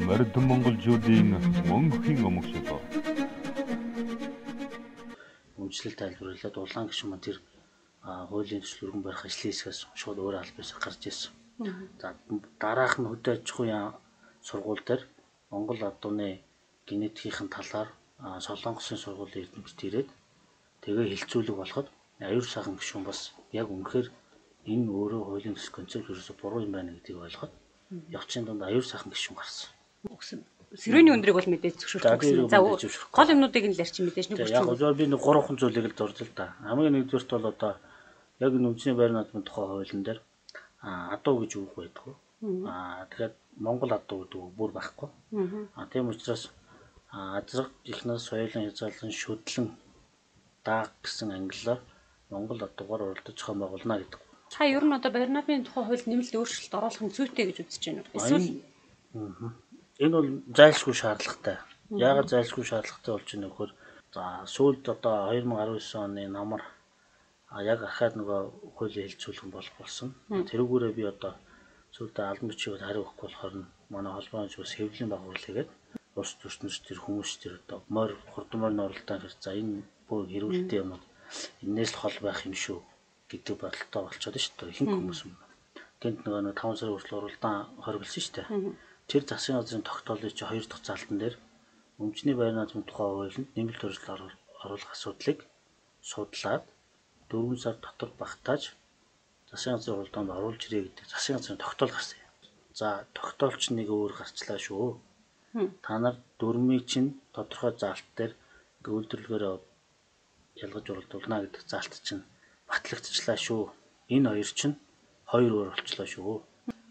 Мордон монголчуудын мөнхийн өмгшил. Үндэслэл тайлбарлаад улаан гишүүн маань тэр хуулийн төсөл өргөн барих ажлын хэсгээс шууд өөр албаасаа гарч ирсэн. За дараах нь хөдөө аж ахуйн сургууль дээр Монгол адууны генетикийн талаар Солонгосын сургуулийн эрдэмтэд ирээд тэгээ хилцүүлэг болоход аюур сайхан гишүүн бас яг үнэхээр энэ өөрөө хуулийн төсөл концепт ерөөсө буруу юм байна гэдгийг ойлгоод явцын дунд аюур сайхан гишүүн гарсан. Сэрүүний өндрийг бол мэдээж зөвшөөрөх гэсэн. За гол юмнуудыг нь ларчин мэдээж нэг яг зөв би нэг гурван зүйлийг л дурдж л да. Хамгийн нэгдүгээрт бол одоо яг энэ үндэсний байр наадмын тухай хуулийн дээр адуу гэж үг байдаг. Тэгэхээр Монгол адуу гэдэг үг бүр байхгүй. Тийм учраас азраг ихнээс соёлын хязгаарлан шүтлэн дааг гэсэн ангиллаар Монгол адуугаар уралдаж зохион байгуулна гэдэг. Та ер нь одоо байр наадмын тухай хуульд нэмэлт өөрчлөлт оруулах нь зүйтэй гэж үзэж байна уу? Эсвэл энэ бол зайлшгүй шаардлагатай. Яагаад зайлшгүй шаардлагатай болж байна вэ гэхээр за сүүлд одоо 2019 оны намар яг ахаад нөгөө хуулийн хэлцүүлэн болсон. Тэрүүгээрээ би одоо сүүлдээ албан бичиг хариу өгөхгүй болохоор манай холбооны зүгээс хэвлэлийн байгууллага хийгээд улс төрчнөс тэр хүмүүс тэр одоо морь хурдморь оролтоо гэж за энэ бүх хэрүүлэлтийн юмуд энээс л хол байх юм шүү гэдэг бодолтой болчиход шүү дээ. Ихэнх хүмүүс юм. Тэнд нөгөө 5 сарын хүртэл уралдаан хоригдсон шүү дээ. Тэр засгийн газрын тогтоолын чи 2 дахь залтан дээр өмчний байр наадмын тухай хуулинд нэмэлт өөрчлөлт оруулах асуудлыг судлаад 4 сар дотор багтааж засгийн газрын уралдаанд оруулж ирээ гэдэг засгийн газрын тогтоол гарсан юм. За тогтоолч нэг өөр гарчлаа шүү. Та нар дөрмийн чинь тодорхой заалт дээр үйлдвэрлэгээрээ ялгаж уралдуулна гэдэг заалт чинь батлагдчихлаа шүү. Энэ хоёр чинь хоёр өөр болчлоо шүү.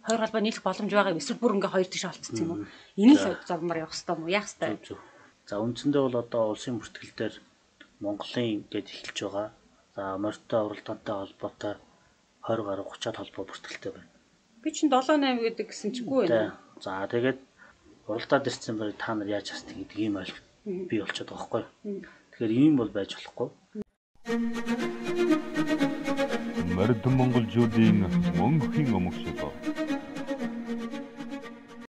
Хоёр холбоо нийлэх боломж байгаа юм. Эсвэл бүр ингээ хоёр тийш олцсон юм уу? Энэ л зурмаар явах хэрэгтэй юм уу? Яах хэрэгтэй? За үндсэндээ бол одоо улсын бүртгэл дээр Монголын гээд эхэлж байгаа. За морьтой уралдаантай холбоотой 20 гаруй 30-аад холбоо бүртгэлтэй байна. Би чинь 78 гэдэг гэсэн чиггүй байна. За тэгээд уралдаад ирсэн байр та нар яаж хасдаг гэдэг ийм ойлголт бий болчиход байгаа байхгүй. Тэгэхээр ийм бол байж болохгүй. Мордон монголчуудын мөнхийн өмгшил.